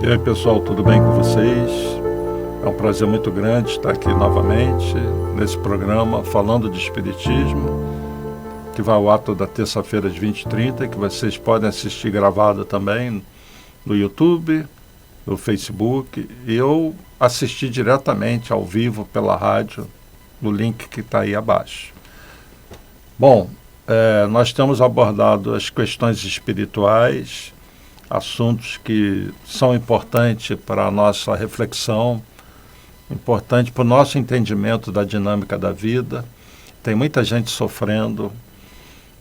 E aí, pessoal, tudo bem com vocês? É um prazer muito grande estar aqui novamente nesse programa falando de Espiritismo, que vai ao ar toda terça-feira às 20h30, que vocês podem assistir gravado também no YouTube, no Facebook, e eu assisti diretamente ao vivo pela rádio, no link que está aí abaixo. Bom, nós temos abordado as questões espirituais, assuntos que são importantes para a nossa reflexão, importante para o nosso entendimento da dinâmica da vida. Tem muita gente sofrendo,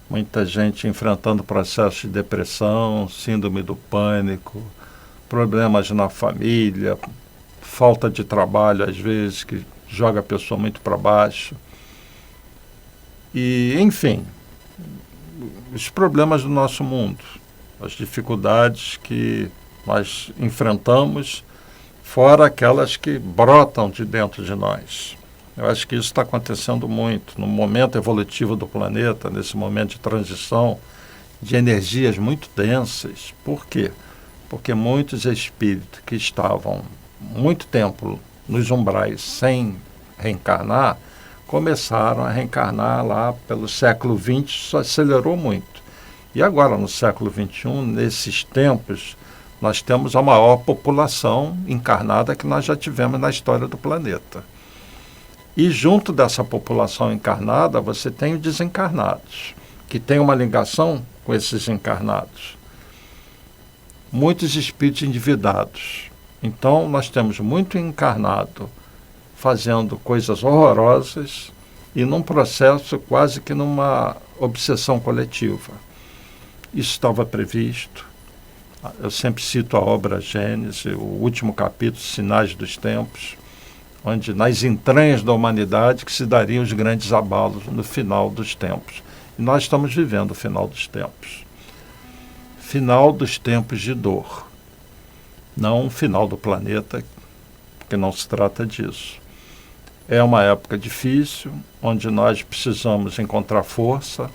muita gente enfrentando processos de depressão, síndrome do pânico, problemas na família, falta de trabalho às vezes, que joga a pessoa muito para baixo. E, enfim, os problemas do nosso mundo, as dificuldades que nós enfrentamos, fora aquelas que brotam de dentro de nós. Eu acho que isso está acontecendo muito no momento evolutivo do planeta, nesse momento de transição de energias muito densas. Por quê? Porque muitos espíritos que estavam muito tempo nos umbrais sem reencarnar, começaram a reencarnar lá pelo século XX, isso acelerou muito. E agora, no século XXI, nesses tempos, nós temos a maior população encarnada que nós já tivemos na história do planeta. E junto dessa população encarnada, você tem os desencarnados, que tem uma ligação com esses encarnados. Muitos espíritos endividados. Então, nós temos muito encarnado fazendo coisas horrorosas e num processo quase que numa obsessão coletiva. Isso estava previsto. Eu sempre cito a obra Gênese, o último capítulo, Sinais dos Tempos, onde nas entranhas da humanidade que se dariam os grandes abalos no final dos tempos. E nós estamos vivendo o final dos tempos. Final dos tempos de dor. Não o final do planeta, porque não se trata disso. É uma época difícil, onde nós precisamos encontrar força,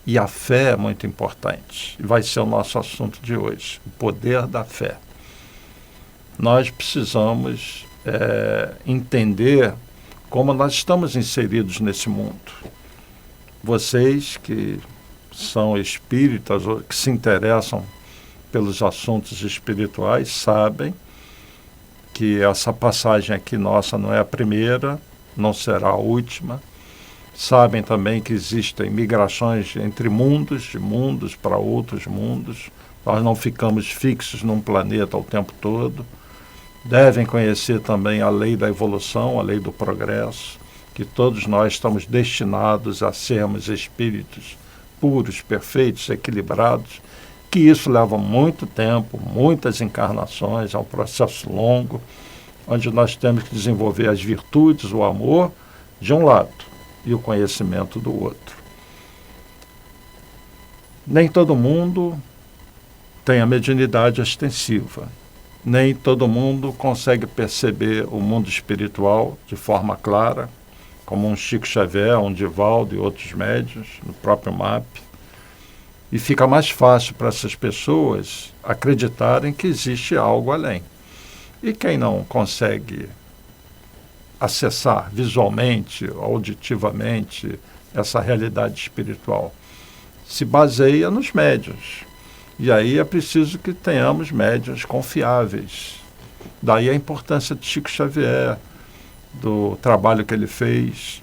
e a fé é muito importante. E vai ser o nosso assunto de hoje, o poder da fé. Nós precisamos entender como nós estamos inseridos nesse mundo. Vocês que são espíritas, ou que se interessam pelos assuntos espirituais, sabem que essa passagem aqui nossa não é a primeira, não será a última. Sabem também que existem migrações entre mundos, de mundos para outros mundos. Nós não ficamos fixos num planeta o tempo todo. Devem conhecer também a lei da evolução, a lei do progresso, que todos nós estamos destinados a sermos espíritos puros, perfeitos, equilibrados, que isso leva muito tempo, muitas encarnações, é um processo longo, onde nós temos que desenvolver as virtudes, o amor, de um lado, e o conhecimento do outro. Nem todo mundo tem a mediunidade ostensiva, nem todo mundo consegue perceber o mundo espiritual de forma clara, como um Chico Xavier, um Divaldo e outros médiuns, no próprio MAP. E fica mais fácil para essas pessoas acreditarem que existe algo além. E quem não consegue acessar visualmente, auditivamente, essa realidade espiritual, se baseia nos médiuns. E aí é preciso que tenhamos médiuns confiáveis. Daí a importância de Chico Xavier, do trabalho que ele fez.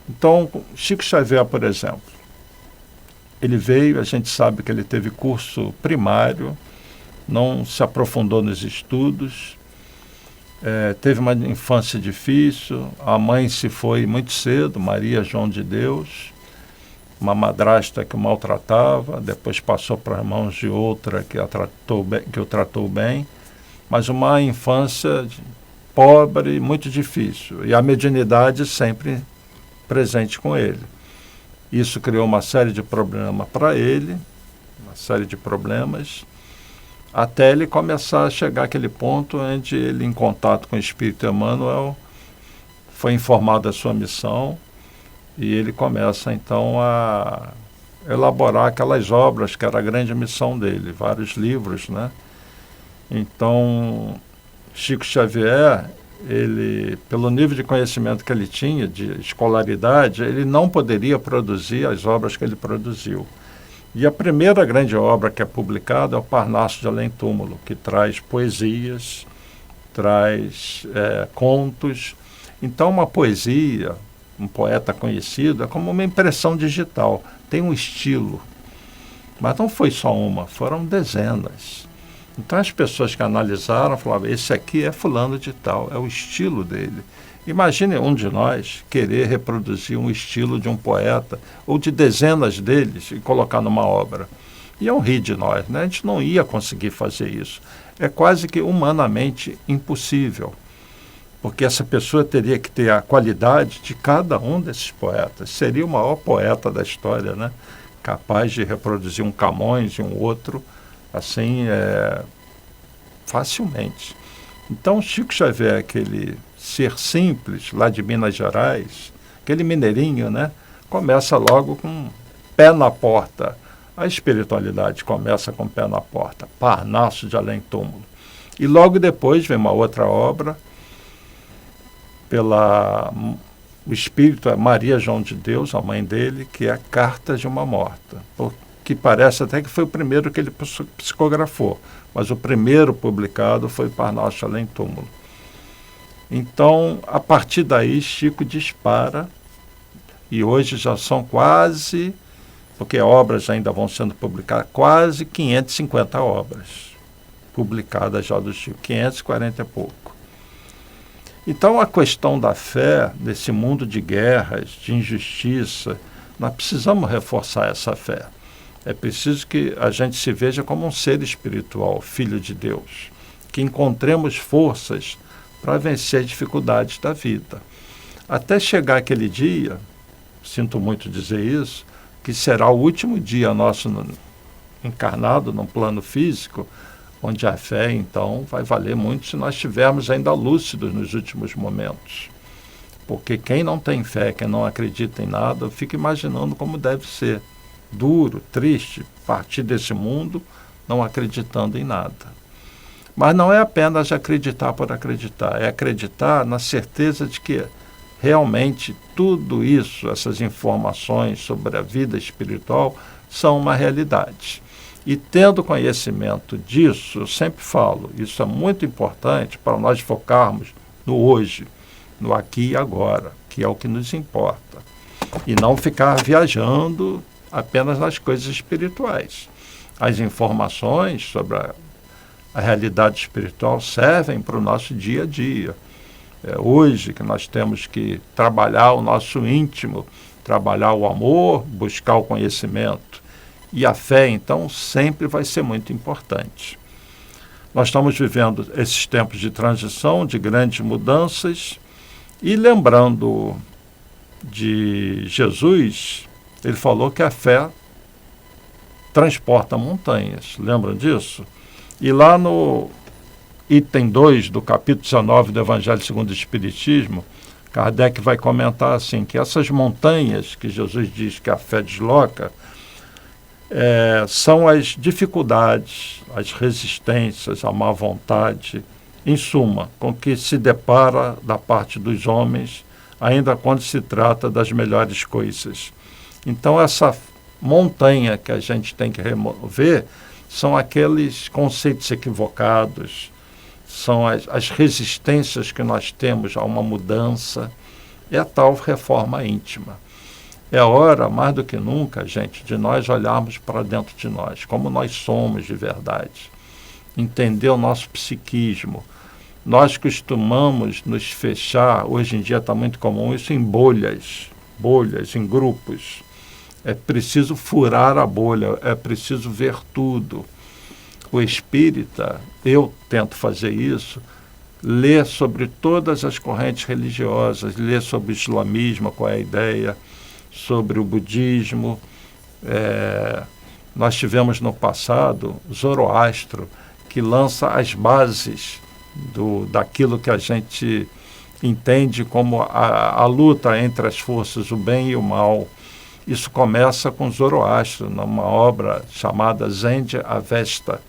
Então, Chico Xavier, por exemplo, ele veio, a gente sabe que ele teve curso primário, não se aprofundou nos estudos, teve uma infância difícil, a mãe se foi muito cedo, Maria João de Deus, uma madrasta que o maltratava, depois passou para as mãos de outra que o tratou bem, mas uma infância pobre, muito difícil, e a mediunidade sempre presente com ele. Isso criou uma série de problemas para ele, uma série de problemas, até ele começar a chegar àquele ponto onde ele, em contato com o Espírito Emmanuel, foi informado da sua missão, e ele começa então a elaborar aquelas obras que era a grande missão dele, vários livros, né? Então, Chico Xavier, ele, pelo nível de conhecimento que ele tinha, de escolaridade, ele não poderia produzir as obras que ele produziu. E a primeira grande obra que é publicada é o Parnaso de Além Túmulo, que traz poesias, traz contos. Então, uma poesia, um poeta conhecido, é como uma impressão digital, tem um estilo. Mas não foi só uma, foram dezenas. Então as pessoas que analisaram falavam, esse aqui é fulano de tal, é o estilo dele. Imagine um de nós querer reproduzir um estilo de um poeta ou de dezenas deles e colocar numa obra. Iam rir de nós, né? A gente não ia conseguir fazer isso. É quase que humanamente impossível, porque essa pessoa teria que ter a qualidade de cada um desses poetas. Seria o maior poeta da história, né? Capaz de reproduzir um Camões e um outro, assim, facilmente. Então, Chico Xavier, aquele ser simples, lá de Minas Gerais, aquele mineirinho, né? Começa logo com pé na porta. A espiritualidade começa com pé na porta, Parnaso de Além Túmulo. E logo depois vem uma outra obra, o espírito é Maria João de Deus, a mãe dele, que é Cartas de uma Morta, que parece até que foi o primeiro que ele psicografou, mas o primeiro publicado foi Parnaso de Além Túmulo. Então, a partir daí, Chico dispara, e hoje já são quase, porque obras ainda vão sendo publicadas, quase 550 obras publicadas já do Chico, 540 e pouco. Então, a questão da fé, desse mundo de guerras, de injustiça, nós precisamos reforçar essa fé. É preciso que a gente se veja como um ser espiritual, filho de Deus, que encontremos forças para vencer as dificuldades da vida. Até chegar aquele dia, sinto muito dizer isso, que será o último dia nosso encarnado no plano físico, onde a fé, então, vai valer muito se nós estivermos ainda lúcidos nos últimos momentos. Porque quem não tem fé, quem não acredita em nada, fica imaginando como deve ser duro, triste, partir desse mundo não acreditando em nada. Mas não é apenas acreditar por acreditar, é acreditar na certeza de que realmente tudo isso, essas informações sobre a vida espiritual, são uma realidade. E tendo conhecimento disso, eu sempre falo, isso é muito importante para nós focarmos no hoje, no aqui e agora, que é o que nos importa. E não ficar viajando apenas nas coisas espirituais. As informações sobre a realidade espiritual servem para o nosso dia a dia. É hoje que nós temos que trabalhar o nosso íntimo, trabalhar o amor, buscar o conhecimento. E a fé, então, sempre vai ser muito importante. Nós estamos vivendo esses tempos de transição, de grandes mudanças, e lembrando de Jesus, ele falou que a fé transporta montanhas. Lembram disso? E lá no item 2 do capítulo 19 do Evangelho segundo o Espiritismo, Kardec vai comentar assim, que essas montanhas que Jesus diz que a fé desloca, são as dificuldades, as resistências, a má vontade, em suma, com que se depara da parte dos homens, ainda quando se trata das melhores coisas. Então, essa montanha que a gente tem que remover são aqueles conceitos equivocados, são as resistências que nós temos a uma mudança, é a tal reforma íntima. É hora, mais do que nunca, gente, de nós olharmos para dentro de nós, como nós somos de verdade, entender o nosso psiquismo. Nós costumamos nos fechar, hoje em dia está muito comum isso, em bolhas, em grupos. É preciso furar a bolha, é preciso ver tudo. O espírita, eu tento fazer isso, ler sobre todas as correntes religiosas, ler sobre o islamismo, qual é a ideia, sobre o budismo. Nós tivemos no passado Zoroastro, que lança as bases daquilo que a gente entende como a luta entre as forças, o bem e o mal. Isso começa com Zoroastro, numa obra chamada Zend Avesta,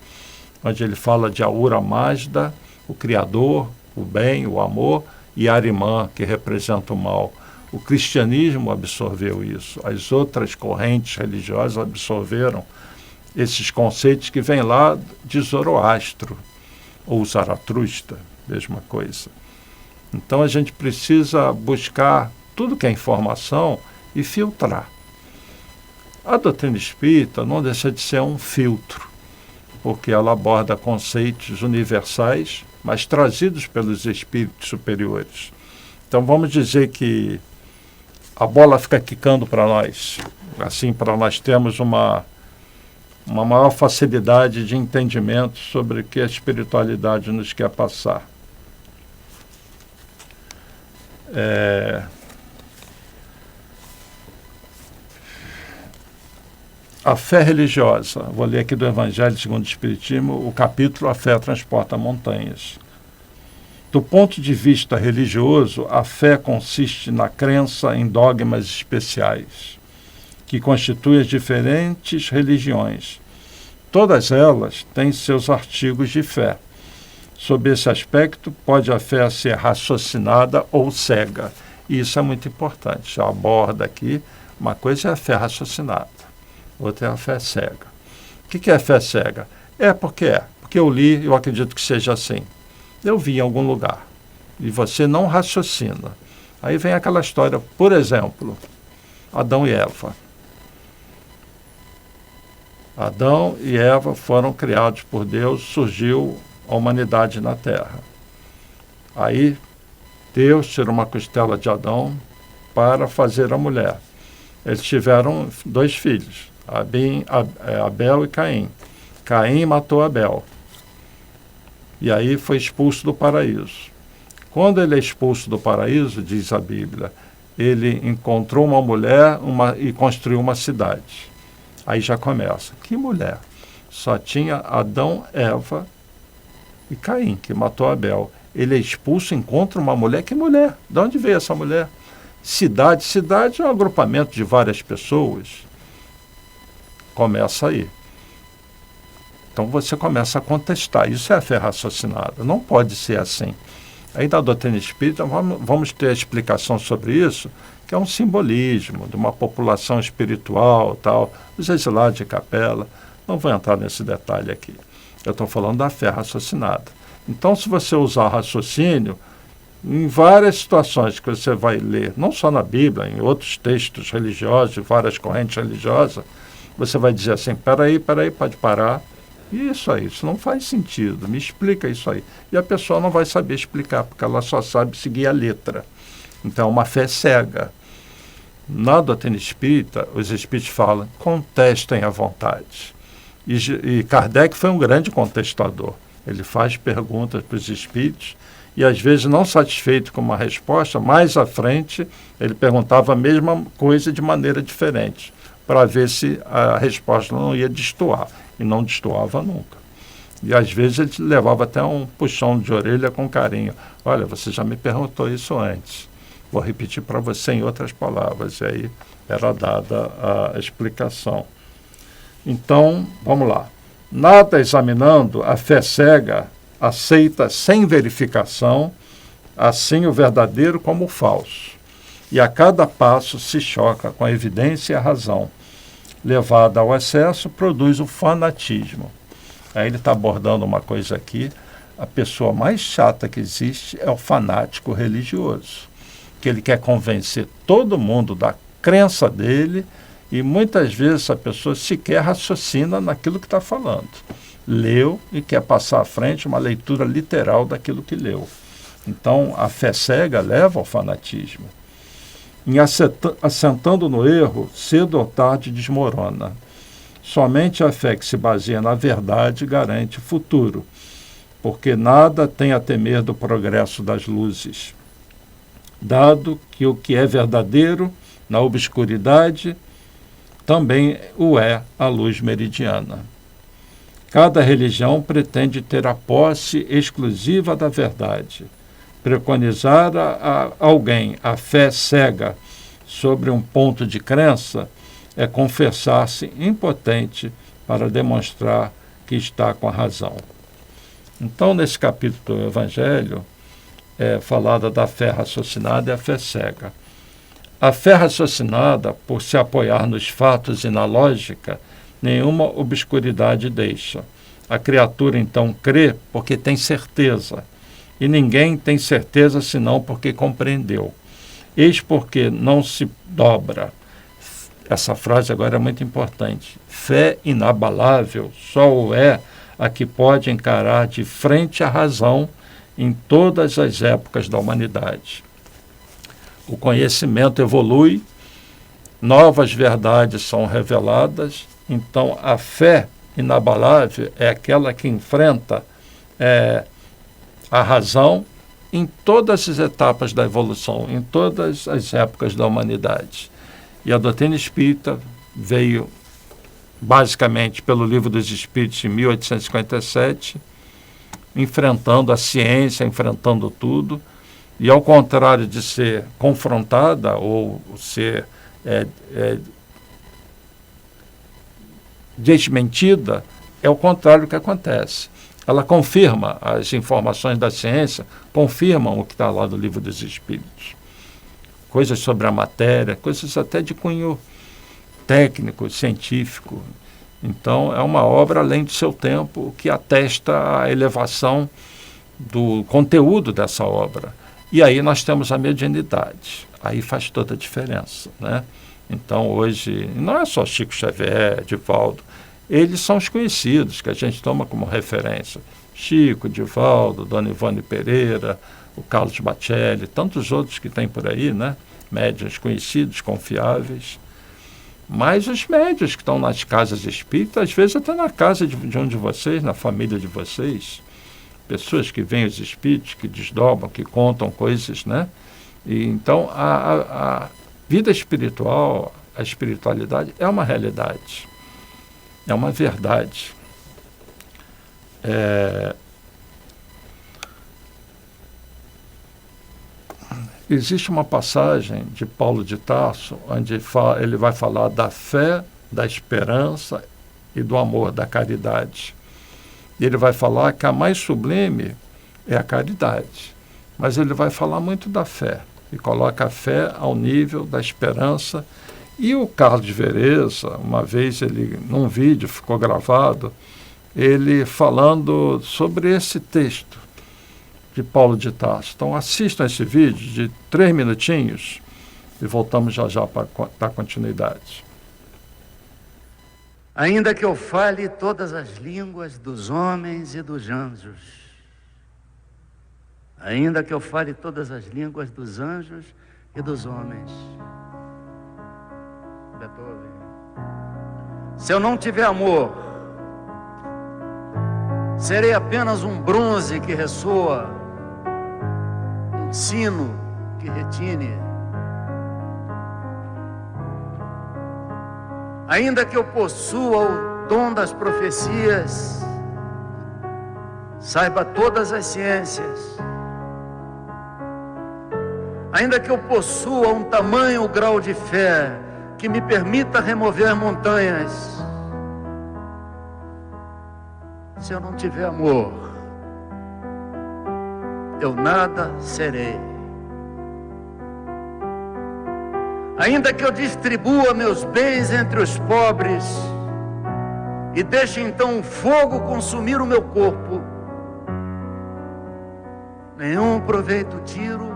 onde ele fala de Ahura Mazda, o Criador, o bem, o amor, e Arimã, que representa o mal. O cristianismo absorveu isso, as outras correntes religiosas absorveram esses conceitos que vêm lá de Zoroastro, ou Zaratustra, mesma coisa. Então a gente precisa buscar tudo que é informação e filtrar. A doutrina espírita não deixa de ser um filtro, porque ela aborda conceitos universais, mas trazidos pelos espíritos superiores. Então vamos dizer que a bola fica quicando para nós, assim, para nós termos uma maior facilidade de entendimento sobre o que a espiritualidade nos quer passar. A fé religiosa, vou ler aqui do Evangelho segundo o Espiritismo, o capítulo A Fé Transporta Montanhas. Do ponto de vista religioso, a fé consiste na crença em dogmas especiais, que constituem as diferentes religiões. Todas elas têm seus artigos de fé. Sob esse aspecto, pode a fé ser raciocinada ou cega. E isso é muito importante. Já aborda aqui, uma coisa é a fé raciocinada, outra é a fé cega. O que é a fé cega? Porque eu li, eu acredito que seja assim. Eu vi em algum lugar, e você não raciocina. Aí vem aquela história, por exemplo, Adão e Eva. Adão e Eva foram criados por Deus, surgiu a humanidade na Terra. Aí Deus tirou uma costela de Adão para fazer a mulher. Eles tiveram 2 filhos, Abel e Caim. Caim matou Abel. E aí foi expulso do paraíso. Quando ele é expulso do paraíso, diz a Bíblia, ele encontrou uma mulher e construiu uma cidade. Aí já começa. Que mulher? Só tinha Adão, Eva e Caim, que matou Abel. Ele é expulso, encontra uma mulher. Que mulher? De onde veio essa mulher? Cidade é um agrupamento de várias pessoas. Começa aí. Então você começa a contestar. Isso é a fé raciocinada. Não pode ser assim. Aí da doutrina espírita vamos ter a explicação sobre isso, que é um simbolismo de uma população espiritual, tal, os exilados de capela. Não vou entrar nesse detalhe aqui. Eu estou falando da fé raciocinada. Então, se você usar raciocínio, em várias situações que você vai ler, não só na Bíblia, em outros textos religiosos, de várias correntes religiosas, você vai dizer assim, peraí, pode parar. Isso aí, isso não faz sentido, me explica isso aí. E a pessoa não vai saber explicar, porque ela só sabe seguir a letra. Então, é uma fé cega. Na doutrina espírita, os espíritos falam, contestem à vontade. E Kardec foi um grande contestador. Ele faz perguntas para os espíritos e, às vezes, não satisfeito com uma resposta, mais à frente, ele perguntava a mesma coisa de maneira diferente, para ver se a resposta não ia destoar. E não destoava nunca. E, às vezes, ele levava até um puxão de orelha com carinho. Olha, você já me perguntou isso antes. Vou repetir para você em outras palavras. E aí era dada a explicação. Então, vamos lá. Nada examinando, a fé cega aceita sem verificação, assim o verdadeiro como o falso. E a cada passo se choca com a evidência e a razão. Levada ao excesso, produz o fanatismo. Aí ele está abordando uma coisa aqui. A pessoa mais chata que existe é o fanático religioso, que ele quer convencer todo mundo da crença dele e muitas vezes a pessoa sequer raciocina naquilo que está falando. Leu e quer passar à frente uma leitura literal daquilo que leu. Então, a fé cega leva ao fanatismo. Em assentando no erro, cedo ou tarde desmorona. Somente a fé que se baseia na verdade garante o futuro, porque nada tem a temer do progresso das luzes, dado que o que é verdadeiro na obscuridade também o é a luz meridiana. Cada religião pretende ter a posse exclusiva da verdade. Preconizar a alguém a fé cega sobre um ponto de crença é confessar-se impotente para demonstrar que está com a razão. Então, nesse capítulo do Evangelho, é falada da fé raciocinada e a fé cega. A fé raciocinada, por se apoiar nos fatos e na lógica, nenhuma obscuridade deixa. A criatura, então, crê porque tem certeza. E ninguém tem certeza senão porque compreendeu. Eis porque não se dobra. Essa frase agora é muito importante. Fé inabalável só o é a que pode encarar de frente a razão em todas as épocas da humanidade. O conhecimento evolui, novas verdades são reveladas, então a fé inabalável é aquela que enfrenta a razão em todas as etapas da evolução, em todas as épocas da humanidade. E a doutrina espírita veio basicamente pelo Livro dos Espíritos em 1857, enfrentando a ciência, enfrentando tudo, e ao contrário de ser confrontada ou ser desmentida, é o contrário que acontece. Ela confirma as informações da ciência, confirmam o que está lá no Livro dos Espíritos. Coisas sobre a matéria, coisas até de cunho técnico, científico. Então, é uma obra além do seu tempo, que atesta a elevação do conteúdo dessa obra. E aí nós temos a mediunidade. Aí faz toda a diferença, né? Então, hoje, não é só Chico Xavier, Divaldo, eles são os conhecidos, que a gente toma como referência. Chico, Divaldo, Dona Ivone Pereira, o Carlos Bacelli, tantos outros que tem por aí, né? Médiuns conhecidos, confiáveis. Mas os médiuns que estão nas casas espíritas, às vezes até na casa de um de vocês, na família de vocês, pessoas que veem os espíritos, que desdobram, que contam coisas, né? E, então, a vida espiritual, a espiritualidade é uma realidade, é uma verdade. Existe uma passagem de Paulo de Tarso, onde ele vai falar da fé, da esperança e do amor, da caridade. E ele vai falar que a mais sublime é a caridade, mas ele vai falar muito da fé, e coloca a fé ao nível da esperança. E o Carlos Vereza, uma vez, ele num vídeo, ficou gravado, ele falando sobre esse texto de Paulo de Tarso. Então assistam esse vídeo de 3 minutinhos e voltamos já para dar continuidade. Ainda que eu fale todas as línguas dos homens e dos anjos, ainda que eu fale todas as línguas dos anjos e dos homens, Beethoven, se eu não tiver amor, serei apenas um bronze que ressoa, um sino que retine. Ainda que eu possua o dom das profecias, saiba todas as ciências, ainda que eu possua um tamanho grau de fé que me permita remover montanhas, se eu não tiver amor, eu nada serei. Ainda que eu distribua meus bens entre os pobres e deixe então o fogo consumir o meu corpo, nenhum proveito tiro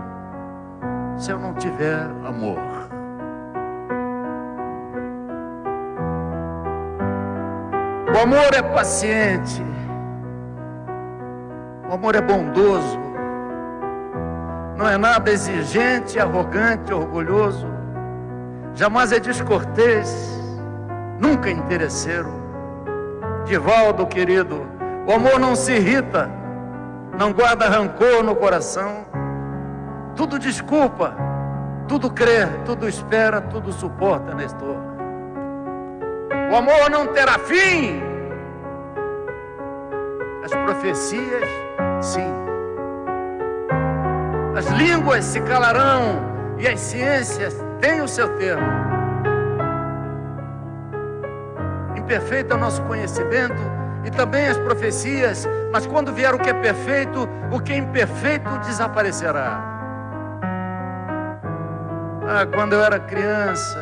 se eu não tiver amor. O amor é paciente, o amor é bondoso, não é nada exigente, arrogante, orgulhoso, jamais é descortês, nunca é interesseiro. Divaldo, querido, o amor não se irrita, não guarda rancor no coração, tudo desculpa, tudo crê, tudo espera, tudo suporta, Nestor. O amor não terá fim. As profecias, sim. As línguas se calarão e as ciências têm o seu termo. Imperfeito é o nosso conhecimento e também as profecias, mas quando vier o que é perfeito, o que é imperfeito desaparecerá. Quando eu era criança,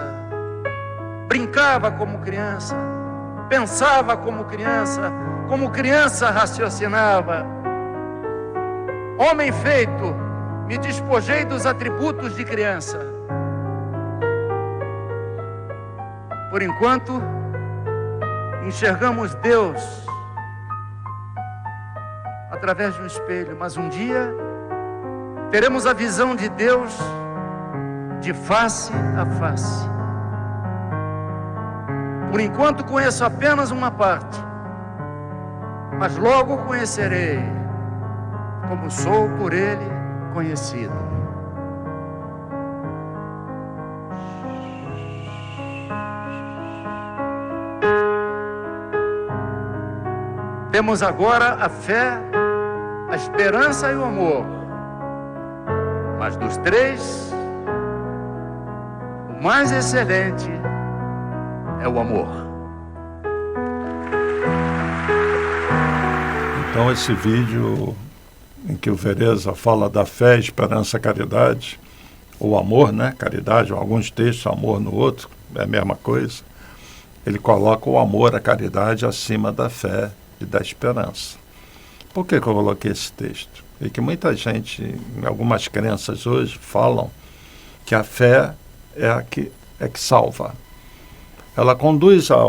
brincava como criança, pensava como criança raciocinava. Homem feito, me despojei dos atributos de criança. Por enquanto, enxergamos Deus através de um espelho, mas um dia teremos a visão de Deus de face a face. Por enquanto conheço apenas uma parte, mas logo conhecerei como sou por Ele conhecido. Temos agora a fé, a esperança e o amor. Mas dos três, o mais excelente é o amor. Então esse vídeo em que o Vereza fala da fé, esperança, caridade, ou amor, né? Caridade, ou alguns textos, amor no outro, é a mesma coisa. Ele coloca o amor, a caridade acima da fé e da esperança. Por que eu coloquei esse texto? É que muita gente, em algumas crenças hoje, falam que a fé é que salva. Ela conduz a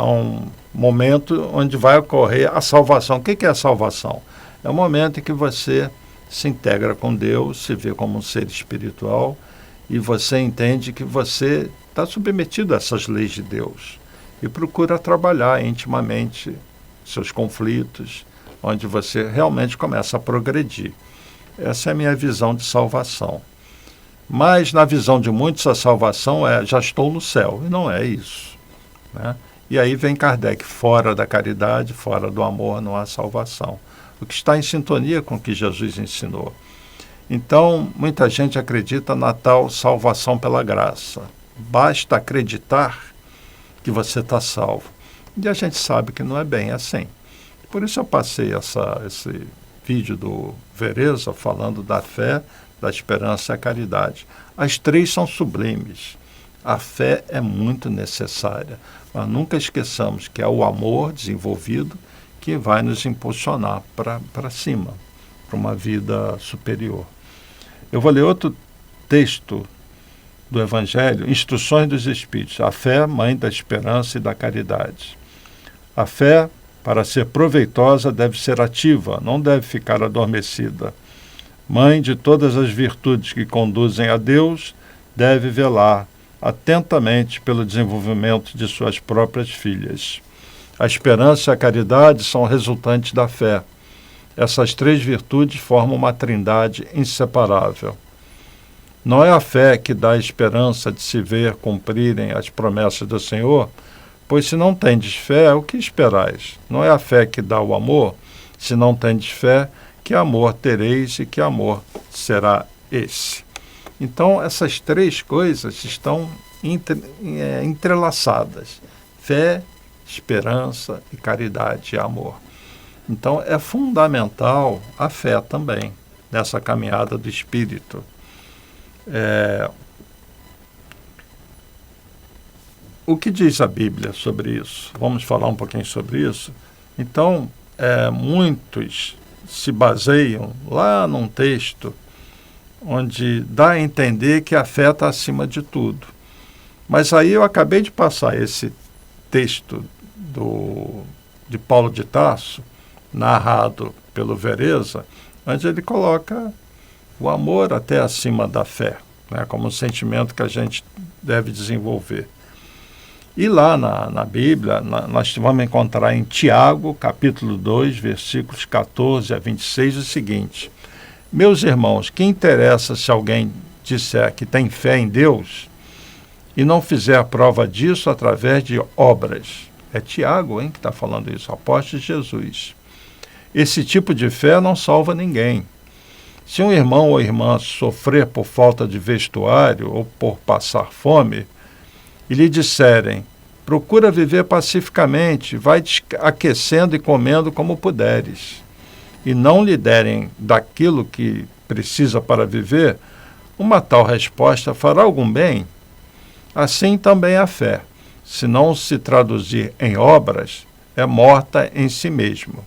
um momento onde vai ocorrer a salvação. O que é a salvação? É o momento em que você se integra com Deus, se vê como um ser espiritual e você entende que você está submetido a essas leis de Deus e procura trabalhar intimamente seus conflitos, onde você realmente começa a progredir. Essa é a minha visão de salvação. Mas na visão de muitos a salvação é já estou no céu, e não é isso, né? E aí vem Kardec, fora da caridade, fora do amor não há salvação. O que está em sintonia com o que Jesus ensinou. Então, muita gente acredita na tal salvação pela graça. Basta acreditar que você está salvo. E a gente sabe que não é bem assim. Por isso eu passei esse vídeo do Vereza falando da fé, da esperança e a caridade. As três são sublimes. A fé é muito necessária, mas nunca esqueçamos que é o amor desenvolvido que vai nos impulsionar para cima, para uma vida superior. Eu vou ler outro texto do Evangelho, Instruções dos Espíritos. A fé, mãe da esperança e da caridade. A fé, para ser proveitosa, deve ser ativa, não deve ficar adormecida. Mãe de todas as virtudes que conduzem a Deus, deve velar atentamente pelo desenvolvimento de suas próprias filhas. A esperança e a caridade são resultantes da fé. Essas três virtudes formam uma trindade inseparável. Não é a fé que dá a esperança de se ver cumprirem as promessas do Senhor, pois se não tendes fé, o que esperais? Não é a fé que dá o amor, se não tendes fé, que amor tereis e que amor será esse. Então, essas três coisas estão entrelaçadas. Fé, esperança e caridade e amor. Então, é fundamental a fé também, nessa caminhada do espírito. O que diz a Bíblia sobre isso? Vamos falar um pouquinho sobre isso? Então, muitos se baseiam lá num texto onde dá a entender que a fé está acima de tudo. Mas aí eu acabei de passar esse texto de Paulo de Tarso, narrado pelo Vereza, onde ele coloca o amor até acima da fé, né, como um sentimento que a gente deve desenvolver. E lá na Bíblia, nós vamos encontrar em Tiago, capítulo 2, versículos 14 a 26, o seguinte: meus irmãos, que interessa se alguém disser que tem fé em Deus e não fizer a prova disso através de obras? É Tiago, que está falando isso, apóstolo de Jesus. Esse tipo de fé não salva ninguém. Se um irmão ou irmã sofrer por falta de vestuário ou por passar fome, e lhe disserem, Procura viver pacificamente, vai aquecendo e comendo como puderes. E não lhe derem daquilo que precisa para viver, uma tal resposta fará algum bem? Assim também a fé, se não se traduzir em obras, é morta em si mesmo.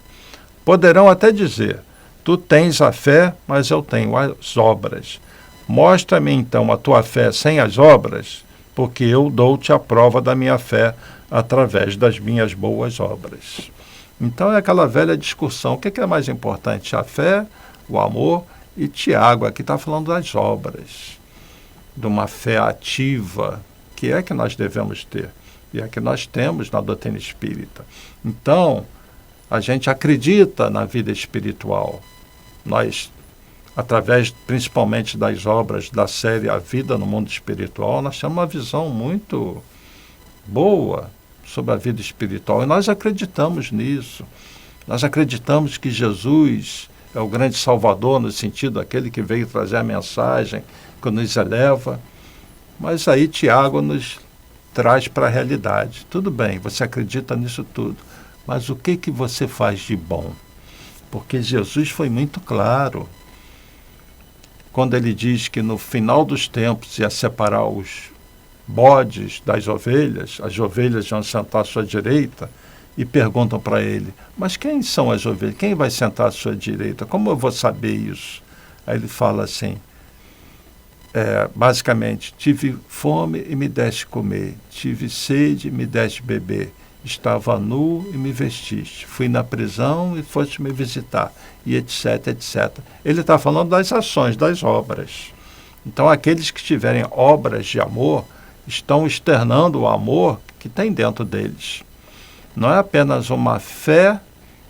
Poderão até dizer, tu tens a fé, mas eu tenho as obras. Mostra-me então a tua fé sem as obras, porque eu dou-te a prova da minha fé através das minhas boas obras. Então é aquela velha discussão, o que é mais importante, a fé, o amor? E Tiago aqui está falando das obras, de uma fé ativa, que é que nós devemos ter, e é que nós temos na doutrina espírita. Então, a gente acredita na vida espiritual. Nós, através principalmente das obras da série A Vida no Mundo Espiritual, nós temos uma visão muito boa sobre a vida espiritual. E nós acreditamos nisso. Nós acreditamos que Jesus é o grande Salvador, no sentido daquele que veio trazer a mensagem, que nos eleva. Mas aí Tiago nos traz para a realidade. Tudo bem, você acredita nisso tudo, mas o que você faz de bom? Porque Jesus foi muito claro quando ele diz que no final dos tempos ia separar os bodes das ovelhas, as ovelhas vão sentar à sua direita, e perguntam para ele, mas quem são as ovelhas? Quem vai sentar à sua direita? Como eu vou saber isso? Aí ele fala assim, basicamente, tive fome e me deste comer, tive sede e me deste beber, estava nu e me vestiste, fui na prisão e foste me visitar, e etc, etc. Ele está falando das ações, das obras. Então, aqueles que tiverem obras de amor, estão externando o amor que tem dentro deles. Não é apenas uma fé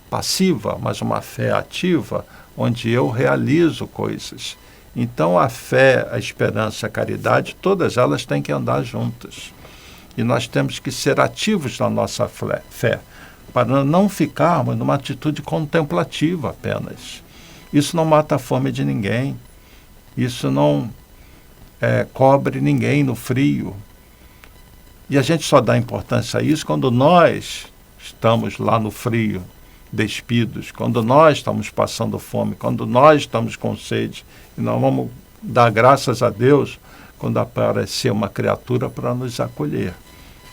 passiva, mas uma fé ativa, onde eu realizo coisas. Então, a fé, a esperança, a caridade, todas elas têm que andar juntas. E nós temos que ser ativos na nossa fé, para não ficarmos numa atitude contemplativa apenas. Isso não mata a fome de ninguém. Isso não cobre ninguém no frio. E a gente só dá importância a isso quando nós estamos lá no frio, despidos, quando nós estamos passando fome, quando nós estamos com sede. E nós vamos dar graças a Deus quando aparecer uma criatura para nos acolher,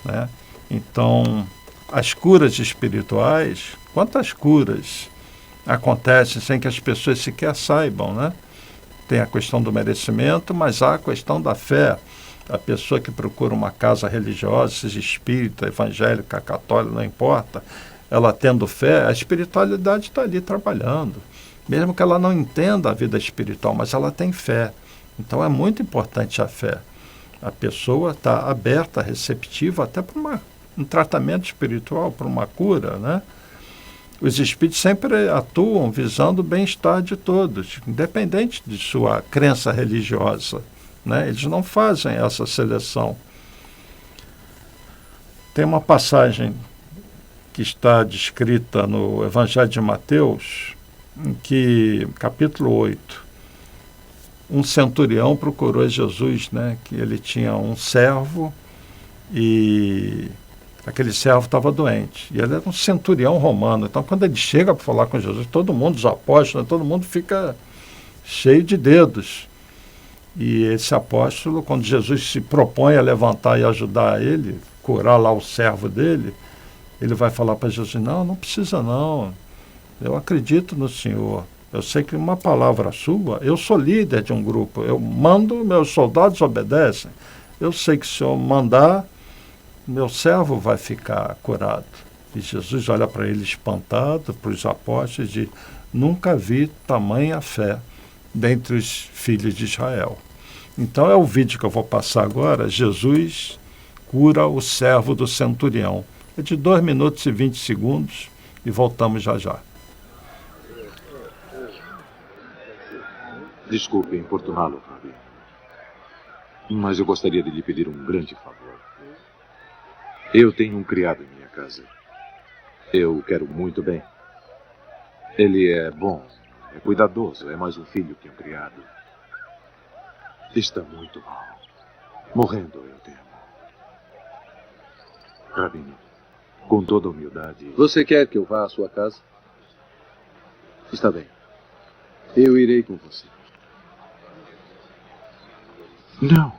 né? Então, as curas espirituais, quantas curas acontecem sem que as pessoas sequer saibam, né? Tem a questão do merecimento, mas há a questão da fé. A pessoa que procura uma casa religiosa, seja espírita, evangélica, católica, não importa, ela tendo fé, a espiritualidade está ali trabalhando. Mesmo que ela não entenda a vida espiritual, mas ela tem fé. Então é muito importante a fé. A pessoa está aberta, receptiva até para um tratamento espiritual, para uma cura, né? Os espíritos sempre atuam visando o bem-estar de todos, independente de sua crença religiosa, né? Eles não fazem essa seleção. Tem uma passagem que está descrita no Evangelho de Mateus, em que, capítulo 8, um centurião procurou Jesus, né? Que ele tinha um servo e aquele servo estava doente. E ele era um centurião romano. Então, quando ele chega para falar com Jesus, todo mundo, os apóstolos, todo mundo fica cheio de dedos. E esse apóstolo, quando Jesus se propõe a levantar e ajudar ele, curar lá o servo dele, ele vai falar para Jesus, não precisa não, eu acredito no Senhor, eu sei que uma palavra sua, eu sou líder de um grupo, eu mando, meus soldados obedecem, eu sei que se o Senhor mandar, meu servo vai ficar curado. E Jesus olha para ele espantado, para os apóstolos, e diz, nunca vi tamanha fé dentre os filhos de Israel. Então é o vídeo que eu vou passar agora. Jesus cura o servo do centurião. É de 2 minutos e 20 segundos e voltamos já já. Desculpe importuná-lo, Fábio, mas eu gostaria de lhe pedir um grande favor. Eu tenho um criado em minha casa. Eu o quero muito bem. Ele é bom, é cuidadoso, é mais um filho que um criado. Está muito mal. Morrendo, eu temo. Rabino, com toda humildade... Você quer que eu vá à sua casa? Está bem. Eu irei com você. Não.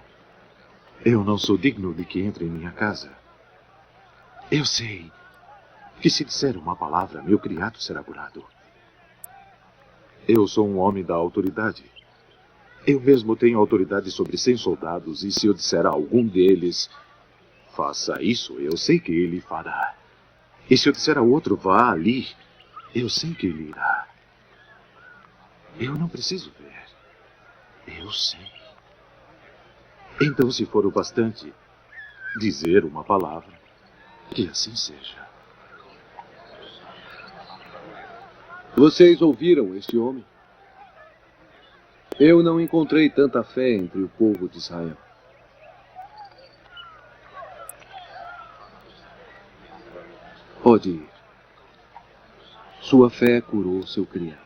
Eu não sou digno de que entre em minha casa. Eu sei que se disser uma palavra, meu criado será curado. Eu sou um homem da autoridade. Eu mesmo tenho autoridade sobre 100 soldados, e se eu disser a algum deles, faça isso, eu sei que ele fará. E se eu disser a outro, vá ali, eu sei que ele irá. Eu não preciso ver. Eu sei. Então, se for o bastante dizer uma palavra, que assim seja. Vocês ouviram este homem? Eu não encontrei tanta fé entre o povo de Israel. Pode ir. Sua fé curou seu criado.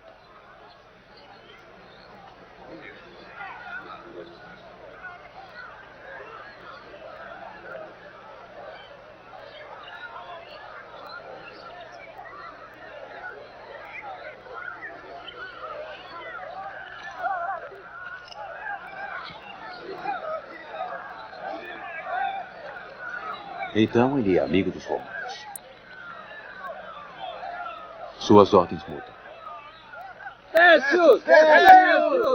Então ele é amigo dos romanos. Suas ordens mudam.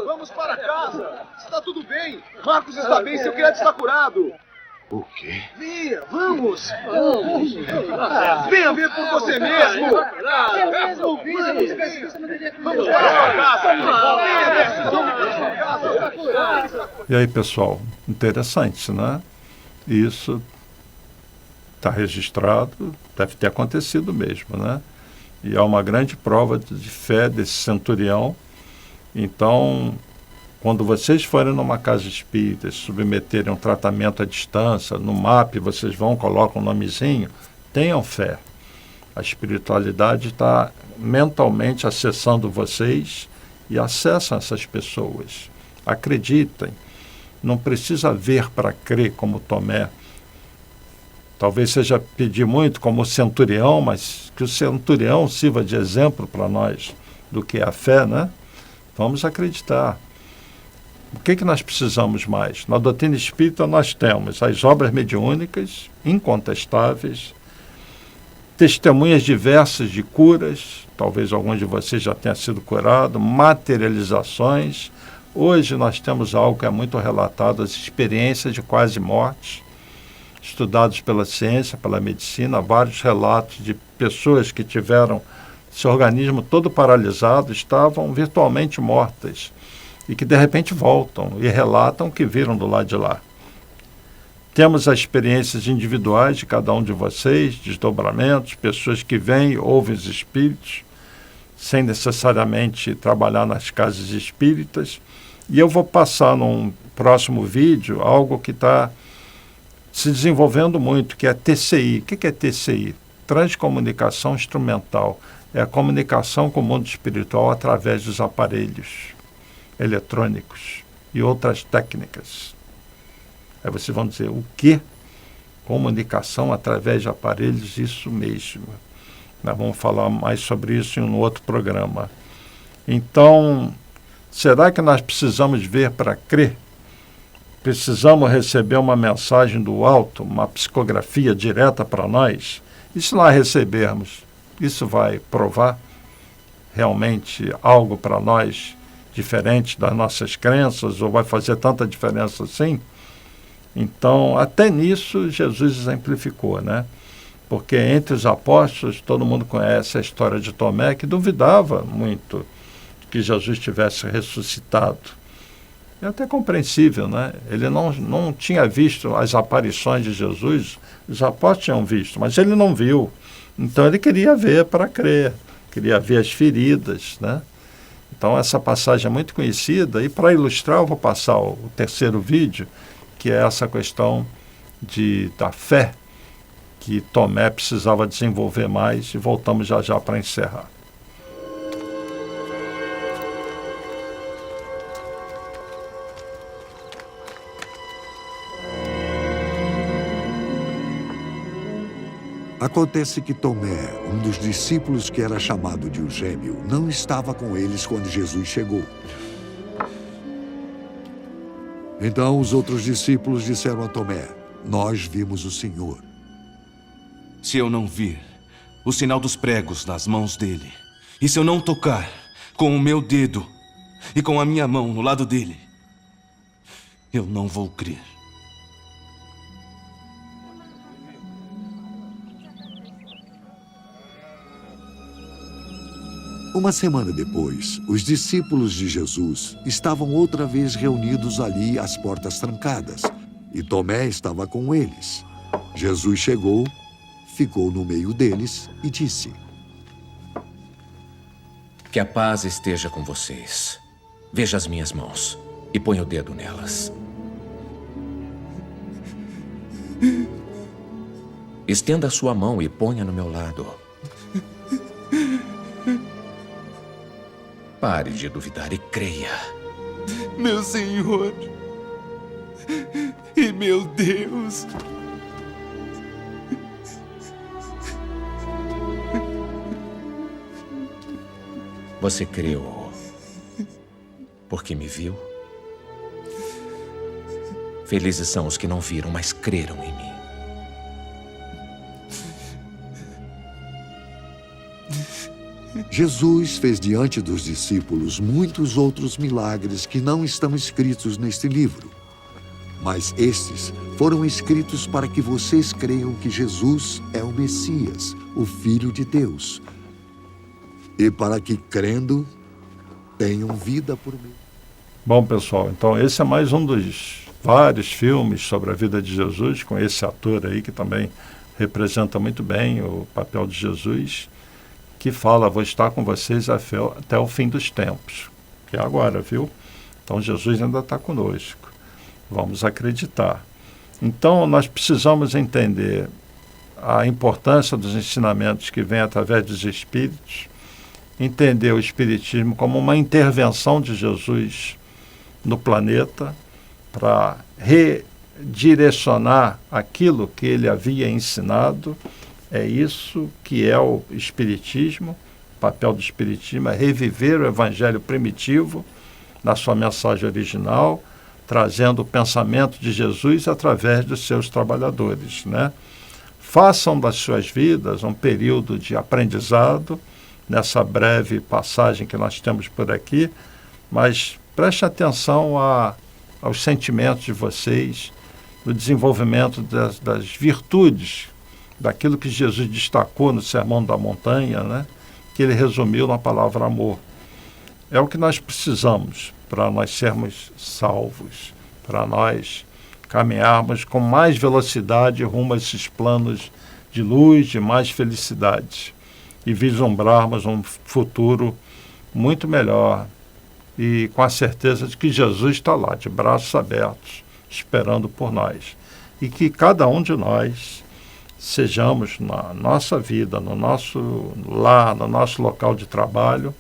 Vamos para casa! Está tudo bem! Marcos está bem, seu criado está curado! O quê? Venha, vamos! Venha ver por você mesmo! Vamos para casa! E aí, pessoal, interessante, né? Isso está registrado, deve ter acontecido mesmo, né? E é uma grande prova de fé desse centurião. Então, quando vocês forem numa casa espírita, se submeterem a um tratamento à distância, no MAP vocês vão, colocam um nomezinho, tenham fé. A espiritualidade está mentalmente acessando vocês e acessam essas pessoas. Acreditem, não precisa ver para crer como Tomé. Talvez seja pedir muito como o centurião, mas que o centurião sirva de exemplo para nós do que é a fé, né? Vamos acreditar. O que nós precisamos mais? Na doutrina espírita nós temos as obras mediúnicas, incontestáveis, testemunhas diversas de curas, talvez alguns de vocês já tenham sido curados, materializações. Hoje nós temos algo que é muito relatado, as experiências de quase morte, estudados pela ciência, pela medicina, vários relatos de pessoas que tiveram seu organismo todo paralisado, estavam virtualmente mortas e que de repente voltam e relatam que viram do lado de lá. Temos as experiências individuais de cada um de vocês, desdobramentos, pessoas que vêm e ouvem os espíritos, sem necessariamente trabalhar nas casas espíritas. E eu vou passar num próximo vídeo algo que está se desenvolvendo muito, que é TCI. O que é TCI? Transcomunicação instrumental. É a comunicação com o mundo espiritual através dos aparelhos eletrônicos e outras técnicas. Aí vocês vão dizer, o quê? Comunicação através de aparelhos, isso mesmo. Nós vamos falar mais sobre isso em um outro programa. Então, será que nós precisamos ver para crer? Precisamos receber uma mensagem do alto, uma psicografia direta para nós? E se nós recebermos, isso vai provar realmente algo para nós diferente das nossas crenças, ou vai fazer tanta diferença assim? Então, até nisso, Jesus exemplificou, né? Porque entre os apóstolos, todo mundo conhece a história de Tomé, que duvidava muito que Jesus tivesse ressuscitado. É até compreensível, né? Ele não tinha visto as aparições de Jesus, os apóstolos tinham visto, mas ele não viu. Então ele queria ver para crer, queria ver as feridas, né? Então essa passagem é muito conhecida, e para ilustrar eu vou passar o terceiro vídeo, que é essa questão da fé que Tomé precisava desenvolver mais, e voltamos já já para encerrar. Acontece que Tomé, um dos discípulos que era chamado de o Gêmeo, não estava com eles quando Jesus chegou. Então os outros discípulos disseram a Tomé: nós vimos o Senhor. Se eu não vir o sinal dos pregos nas mãos dele, e se eu não tocar com o meu dedo e com a minha mão no lado dele, eu não vou crer. Uma semana depois, os discípulos de Jesus estavam outra vez reunidos ali às portas trancadas, e Tomé estava com eles. Jesus chegou, ficou no meio deles e disse: que a paz esteja com vocês. Veja as minhas mãos e ponha o dedo nelas. Estenda a sua mão e ponha no meu lado. Pare de duvidar e creia. Meu Senhor e meu Deus. Você creu porque me viu? Felizes são os que não viram, mas creram em mim. Jesus fez diante dos discípulos muitos outros milagres que não estão escritos neste livro. Mas estes foram escritos para que vocês creiam que Jesus é o Messias, o Filho de Deus. E para que, crendo, tenham vida por mim. Bom, pessoal, então esse é mais um dos vários filmes sobre a vida de Jesus, com esse ator aí que também representa muito bem o papel de Jesus, que fala: vou estar com vocês até o fim dos tempos, que é agora, viu? Então Jesus ainda está conosco, vamos acreditar. Então nós precisamos entender a importância dos ensinamentos que vêm através dos Espíritos, entender o Espiritismo como uma intervenção de Jesus no planeta para redirecionar aquilo que ele havia ensinado. É isso que é o Espiritismo. O papel do Espiritismo é reviver o Evangelho primitivo na sua mensagem original, trazendo o pensamento de Jesus através dos seus trabalhadores, né? Façam das suas vidas um período de aprendizado, nessa breve passagem que nós temos por aqui, mas preste atenção aos sentimentos de vocês, no desenvolvimento das virtudes, daquilo que Jesus destacou no Sermão da Montanha, né? Que ele resumiu na palavra amor. É o que nós precisamos para nós sermos salvos, para nós caminharmos com mais velocidade rumo a esses planos de luz, de mais felicidade, e vislumbrarmos um futuro muito melhor e com a certeza de que Jesus está lá, de braços abertos, esperando por nós. E que cada um de nós sejamos, na nossa vida, no nosso lar, no nosso local de trabalho,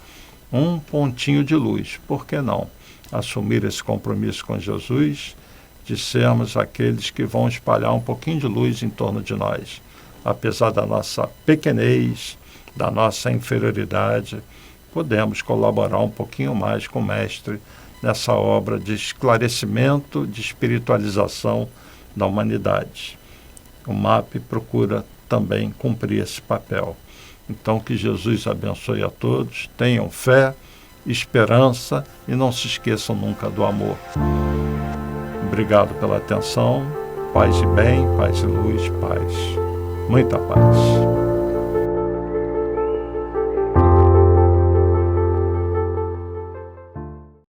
um pontinho de luz. Por que não assumir esse compromisso com Jesus, de sermos aqueles que vão espalhar um pouquinho de luz em torno de nós, apesar da nossa pequenez, da nossa inferioridade, podemos colaborar um pouquinho mais com o Mestre nessa obra de esclarecimento, de espiritualização da humanidade. O MAP procura também cumprir esse papel. Então, que Jesus abençoe a todos, tenham fé, esperança e não se esqueçam nunca do amor. Obrigado pela atenção. Paz e bem, paz e luz, paz. Muita paz.